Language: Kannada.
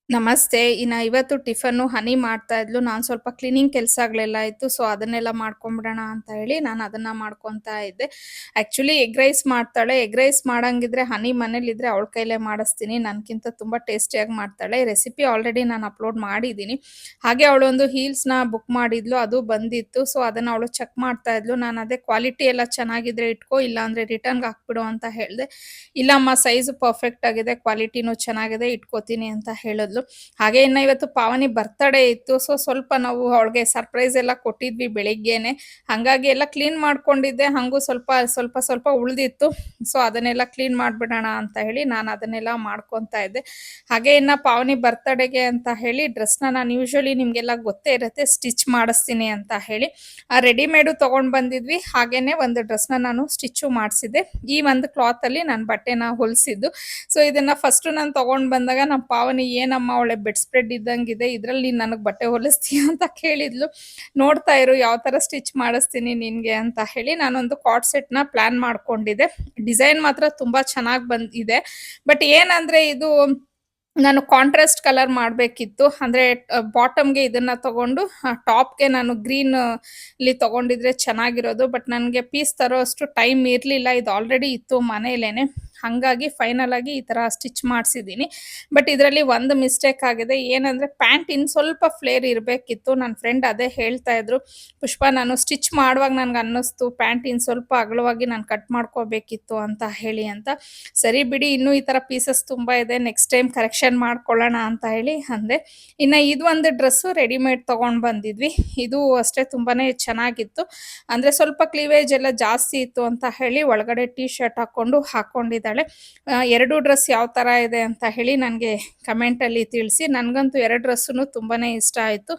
ನಮಸ್ತೆ. ಇವತ್ತು ಟಿಫನ್ನು ಹನಿ ಮಾಡ್ತಾ ಇದ್ಲು. ನಾನು ಸ್ವಲ್ಪ ಕ್ಲೀನಿಂಗ್ ಕೆಲ್ಸಗಳೆಲ್ಲ ಇತ್ತು. ಸೊ, ಅದನ್ನೆಲ್ಲ ಮಾಡ್ಕೊಂಬಿಡೋಣ ಅಂತ ಹೇಳಿ ನಾನು ಅದನ್ನ ಮಾಡ್ಕೊಂತಾ ಇದ್ದೆ. ಆಕ್ಚುಲಿ ಎಗ್ ರೈಸ್ ಮಾಡ್ತಾಳೆ. ಎಗ್ ರೈಸ್ ಮಾಡಂಗಿದ್ರೆ ಹನಿ ಮನೇಲಿದ್ರೆ ಅವಳ ಕೈಲೇ ಮಾಡಿಸ್ತೀನಿ. ನನ್ಕಿಂತ ತುಂಬಾ ಟೇಸ್ಟಿಯಾಗಿ ಮಾಡ್ತಾಳೆ. ರೆಸಿಪಿ ಆಲ್ರೆಡಿ ನಾನು ಅಪ್‌ಲೋಡ್ ಮಾಡಿದ್ದೀನಿ. ಹಾಗೆ ಅವಳೊಂದು ಹೀಲ್ಸ್‌ನ ಬುಕ್ ಮಾಡಿದ್ಲು. ಅದು ಬಂದಿತ್ತು. ಸೊ, ಅದನ್ನ ಅವಳು ಚೆಕ್ ಮಾಡ್ತಾ ಇದ್ಲು. ನಾನು ಅದೇ ಕ್ವಾಲಿಟಿ ಎಲ್ಲ ಚೆನ್ನಾಗಿದ್ರೆ ಇಟ್ಕೋ, ಇಲ್ಲಾಂದ್ರೆ ರಿಟರ್ನ್‌ಗೆ ಹಾಕ್ಬಿಡು ಅಂತ ಹೇಳ್ದೆ. ಇಲ್ಲಮ್ಮ ಸೈಜ್ ಪರ್ಫೆಕ್ಟ್ ಆಗಿದೆ, ಕ್ವಾಲಿಟಿನೂ ಚೆನ್ನಾಗಿದೆ, ಇಟ್ಕೋತೀನಿ ಅಂತ ಹೇಳಿದ್ಲು. ಹಾಗೆ ಇನ್ನ ಇವತ್ತು ಪಾವನಿ ಬರ್ತಡೇ ಇತ್ತು. ಸೊ, ಸ್ವಲ್ಪ ನಾವು ಅವಳಿಗೆ ಸರ್ಪ್ರೈಸ್ ಎಲ್ಲ ಕೊಟ್ಟಿದ್ವಿ ಬೆಳಿಗ್ಗೆನೆ. ಹಂಗಾಗಿ ಎಲ್ಲ ಕ್ಲೀನ್ ಮಾಡ್ಕೊಂಡಿದ್ದೆ. ಹಂಗೂ ಸ್ವಲ್ಪ ಉಳ್ದಿತ್ತು. ಸೊ, ಅದನ್ನೆಲ್ಲ ಕ್ಲೀನ್ ಮಾಡ್ಬಿಡೋಣ ಅಂತ ಹೇಳಿ ನಾನು ಅದನ್ನೆಲ್ಲ ಮಾಡ್ಕೊಂತಾ ಇದ್ದೆ. ಹಾಗೆ ಇನ್ನ ಪಾವನಿ ಬರ್ತಡೇಗೆ ಅಂತ ಹೇಳಿ ಡ್ರೆಸ್‌ನ ನಾನು ಯೂಶುವಲಿ ನಿಮ್ಗೆಲ್ಲ ಗೊತ್ತೇ ಇರುತ್ತೆ ಸ್ಟಿಚ್ ಮಾಡಿಸ್ತೀನಿ ಅಂತ ಹೇಳಿ. ರೆಡಿಮೇಡು ತಗೊಂಡ್ ಬಂದಿದ್ವಿ. ಹಾಗೇನೆ ಒಂದು ಡ್ರೆಸ್‌ನ ನಾನು ಸ್ಟಿಚ್ಚು ಮಾಡ್ಸಿದ್ದೆ. ಈ ಒಂದು ಕ್ಲಾತಲ್ಲಿ ನಾನು ಬಟ್ಟೆನ ಹೊಲ್ಸಿದ್ದು. ಸೊ, ಇದನ್ನ ಫಸ್ಟು ನಾನು ತಗೊಂಡ್ ಬಂದಾಗ ನಮ್ಮ ಪಾವನಿ "ಏನಮ್ಮ ಒಳ್ಳೆ ಬೆಡ್ ಸ್ಪ್ರೆಡ್ ಇದ್ದಂಗಿದೆ. ಇದ್ರಲ್ಲಿ ನೀನ್ ನನಗ್ ಬಟ್ಟೆ ಹೊಲಿಸ್ತೀಯಾ?" ಅಂತ ಕೇಳಿದ್ಲು. "ನೋಡ್ತಾ ಇರು ಯಾವ ತರ ಸ್ಟಿಚ್ ಮಾಡಿಸ್ತೀನಿ ನಿನ್ಗೆ" ಅಂತ ಹೇಳಿ ನಾನೊಂದು ಕಾರ್ಡ್ ಸೆಟ್‌ನ ಪ್ಲಾನ್ ಮಾಡ್ಕೊಂಡಿದ್ದೆ. ಡಿಸೈನ್ ಮಾತ್ರ ತುಂಬಾ ಚೆನ್ನಾಗ್ ಬಂದಿದೆ. ಬಟ್ ಏನಂದ್ರೆ ಇದು ನಾನು ಕಾಂಟ್ರಾಸ್ಟ್ ಕಲರ್ ಮಾಡ್ಬೇಕಿತ್ತು. ಅಂದ್ರೆ ಬಾಟಮ್‌ಗೆ ಇದನ್ನ ತಗೊಂಡು ಟಾಪ್‌ಗೆ ನಾನು ಗ್ರೀನ್ ಇಲ್ಲಿ ತಗೊಂಡಿದ್ರೆ ಚೆನ್ನಾಗಿರೋದು. ಬಟ್ ನನ್ಗೆ ಪೀಸ್ ತರೋವಷ್ಟು ಟೈಮ್ ಇರ್ಲಿಲ್ಲ. ಇದು ಆಲ್ರೆಡಿ ಇತ್ತು ಮನೇಲೇನೆ. ಹಂಗಾಗಿ ಫೈನಲ್ ಆಗಿ ಈ ತರ ಸ್ಟಿಚ್ ಮಾಡ್ಸಿದ್ದೀನಿ. ಬಟ್ ಇದರಲ್ಲಿ ಒಂದು ಮಿಸ್ಟೇಕ್ ಆಗಿದೆ. ಏನಂದ್ರೆ ಪ್ಯಾಂಟ್ ಇನ್ನು ಸ್ವಲ್ಪ ಫ್ಲೇರ್ ಇರ್ಬೇಕಿತ್ತು. ನನ್ನ ಫ್ರೆಂಡ್ ಅದೇ ಹೇಳ್ತಾ ಇದ್ರು. "ಪುಷ್ಪ ನಾನು ಸ್ಟಿಚ್ ಮಾಡುವಾಗ ನನ್ಗೆ ಅನ್ನಿಸ್ತು ಪ್ಯಾಂಟ್ ಇನ್ನು ಸ್ವಲ್ಪ ಅಗಲವಾಗಿ ನಾನು ಕಟ್ ಮಾಡ್ಕೋಬೇಕಿತ್ತು" ಅಂತ ಹೇಳಿ ಅಂತ. ಸರಿ ಬಿಡಿ ಇನ್ನೂ ಈ ಥರ ಪೀಸಸ್ ತುಂಬ ಇದೆ. ನೆಕ್ಸ್ಟ್ ಟೈಮ್ ಕರೆಕ್ಷನ್ ಮಾಡ್ಕೊಳ್ಳೋಣ ಅಂತ ಹೇಳಿ ಅಂದೆ. ಇನ್ನು ಇದು ಒಂದು ಡ್ರೆಸ್ಸು ರೆಡಿಮೇಡ್ ತಗೊಂಡ್ ಬಂದಿದ್ವಿ. ಇದು ಅಷ್ಟೇ ತುಂಬಾನೇ ಚೆನ್ನಾಗಿತ್ತು. ಅಂದ್ರೆ ಸ್ವಲ್ಪ ಕ್ಲೀವೇಜ್ ಎಲ್ಲ ಜಾಸ್ತಿ ಇತ್ತು ಅಂತ ಹೇಳಿ ಒಳಗಡೆ ಟೀ ಶರ್ಟ್ ಹಾಕೊಂಡಿದ್ದಾಳೆ. 2 ಡ್ರೆಸ್ ಯಾವ ಥರ ಇದೆ ಅಂತ ಹೇಳಿ ನನಗೆ ಕಮೆಂಟಲ್ಲಿ ತಿಳಿಸಿ. ನನಗಂತೂ 2 ಡ್ರೆಸ್ಸುನು ತುಂಬಾನೇ ಇಷ್ಟ ಆಯ್ತು.